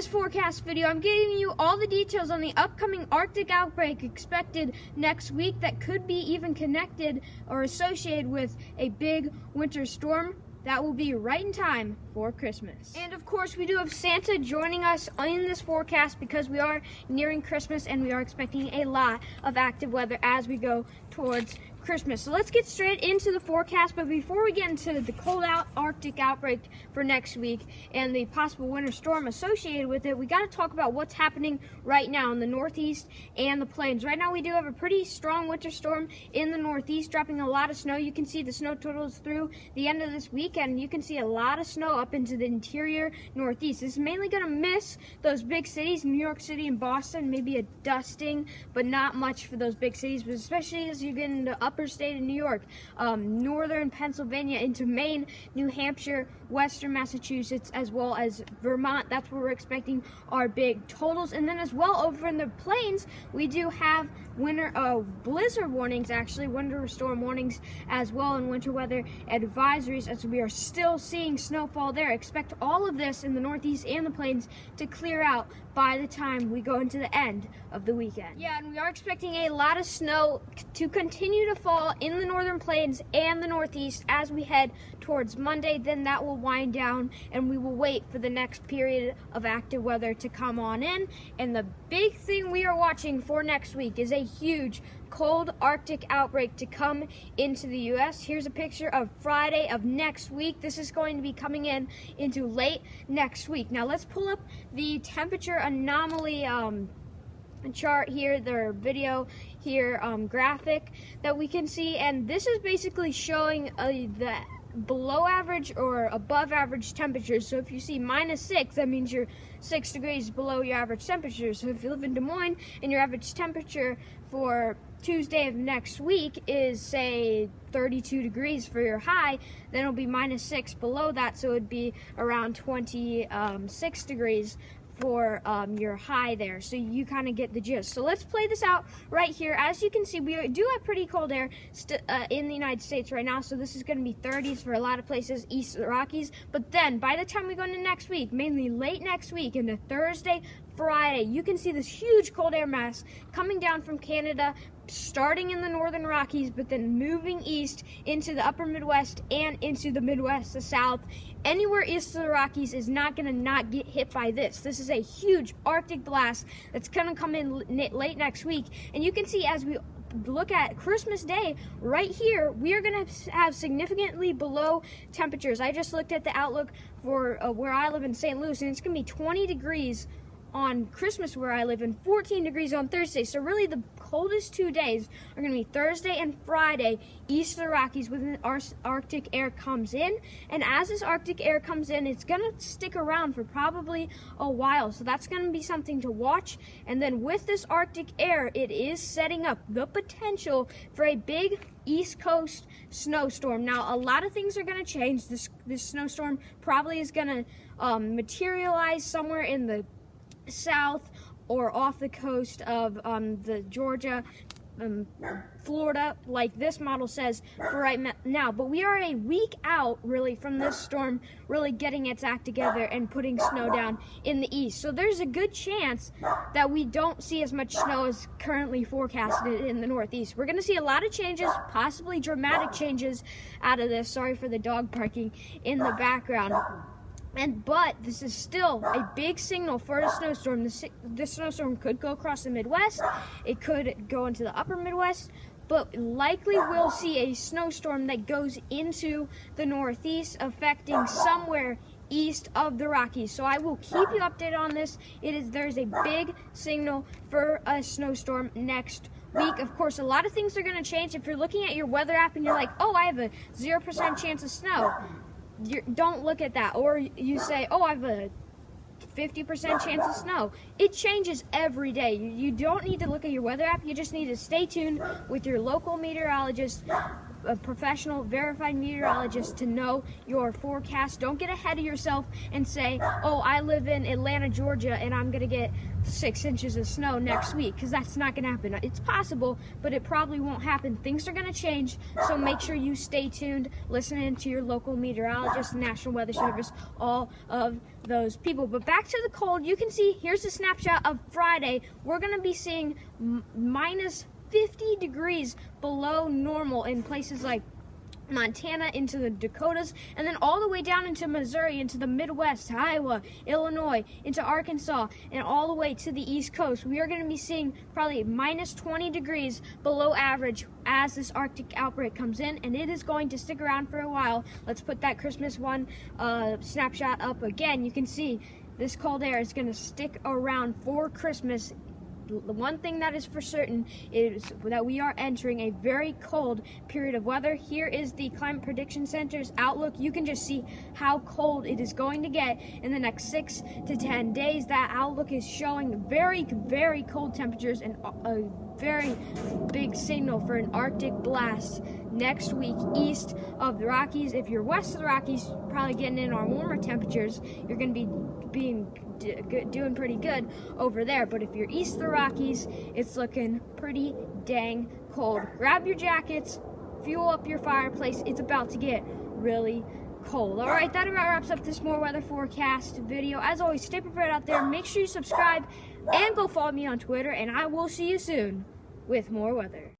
this forecast video, I'm giving you all the details on the upcoming Arctic outbreak expected next week that could be even connected or associated with a big winter storm that will be right in time for Christmas. And of course, we do have Santa joining us in this forecast because we are nearing Christmas and we are expecting a lot of active weather as we go towards Christmas. So let's get straight into the forecast, but before we get into the cold Arctic outbreak for next week and the possible winter storm associated with it, we got to talk about what's happening right now in the Northeast and the plains. Right now we do have a pretty strong winter storm in the Northeast, dropping a lot of snow. You can see the snow totals through the end of this weekend. You can see a lot of snow up into the interior Northeast. This is mainly going to miss those big cities, New York City and Boston, maybe a dusting, but not much for those big cities, but especially as you get into upper state of New York, northern Pennsylvania into Maine, New Hampshire, western Massachusetts, as well as Vermont. That's where we're expecting our big totals. And then as well over in the plains, we do have winter blizzard warnings, actually winter storm warnings as well, and winter weather advisories as we are still seeing snowfall there. Expect all of this in the Northeast and the plains to clear out by the time we go into the end of the weekend. Yeah, and we are expecting a lot of snow to continue to fall in the northern plains and the Northeast as we head towards Monday. Then that will wind down and we will wait for the next period of active weather to come on in. And the big thing we are watching for next week is a huge cold Arctic outbreak to come into the U.S. Here's a picture of Friday of next week. This is going to be coming into late next week. Now let's pull up the temperature anomaly chart here, their video here, graphic that we can see, and this is basically showing the below average or above average temperatures. So if you see -6, that means you're 6 degrees below your average temperature. So if you live in Des Moines and your average temperature for Tuesday of next week is, say, 32 degrees for your high, then it'll be -6 below that, so it'd be around 26 degrees for your high there. So you kind of get the gist. So let's play this out right here. As you can see, we do have pretty cold air in the United States right now, so this is going to be 30s for a lot of places east of the Rockies. But then by the time we go into next week, mainly late next week into Thursday, Friday, you can see this huge cold air mass coming down from Canada, starting in the northern Rockies, but then moving east into the upper Midwest and into the Midwest, the South. Anywhere east of the Rockies is not going to not get hit by this. This is a huge Arctic blast that's going to come in late next week. And you can see as we look at Christmas Day right here, we are going to have significantly below temperatures. I just looked at the outlook for where I live in St. Louis, and it's going to be 20 degrees on Christmas where I live and 14 degrees on Thursday. So really the coldest 2 days are going to be Thursday and Friday east of the Rockies when our Arctic air comes in. And as this Arctic air comes in, it's going to stick around for probably a while. So that's going to be something to watch. And then with this Arctic air, it is setting up the potential for a big East Coast snowstorm. Now, a lot of things are going to change. This snowstorm probably is going to materialize somewhere in the south or off the coast of the Georgia, Florida, like this model says for right now. But we are a week out really from this storm really getting its act together and putting snow down in the east. So there's a good chance that we don't see as much snow as currently forecasted in the Northeast. We're going to see a lot of changes, possibly dramatic changes out of this. Sorry for the dog barking in the background. But this is still a big signal for a snowstorm. This snowstorm could go across the Midwest. It could go into the upper Midwest. But likely we'll see a snowstorm that goes into the Northeast, affecting somewhere east of the Rockies. So I will keep you updated on this. There's a big signal for a snowstorm next week. Of course, a lot of things are going to change. If you're looking at your weather app and you're like, oh, I have a 0% chance of snow, don't look at that. Or you say, oh, I have a 50% chance of snow. It changes every day. You don't need to look at your weather app. You just need to stay tuned with your local meteorologist a professional, verified meteorologist to know your forecast. Don't get ahead of yourself and say, oh, I live in Atlanta, Georgia, and I'm going to get 6 inches of snow next week, because that's not going to happen. It's possible, but it probably won't happen. Things are going to change, so make sure you stay tuned, listening to your local meteorologist, National Weather Service, all of those people. But back to the cold, you can see, here's a snapshot of Friday. We're going to be seeing minus 50 degrees below normal in places like Montana, into the Dakotas, and then all the way down into Missouri, into the Midwest, Iowa, Illinois, into Arkansas, and all the way to the East Coast. We are going to be seeing probably minus 20 degrees below average as this Arctic outbreak comes in, and it is going to stick around for a while. Let's put that Christmas one snapshot up again. You can see this cold air is going to stick around for Christmas. The one thing that is for certain is that we are entering a very cold period of weather. Here is the Climate Prediction Center's outlook. You can just see how cold it is going to get in the next 6 to 10 days. That outlook is showing very, very cold temperatures and a very big signal for an Arctic blast next week east of the Rockies. If you're west of the Rockies, you're probably getting in our warmer temperatures. You're going to be doing pretty good over there. But if you're east of the Rockies, it's looking pretty dang cold. Grab your jackets, fuel up your fireplace. It's about to get really cold. All right, that about wraps up this More Weather Forecast video. As always, stay prepared out there. Make sure you subscribe and go follow me on Twitter, and I will see you soon with more weather.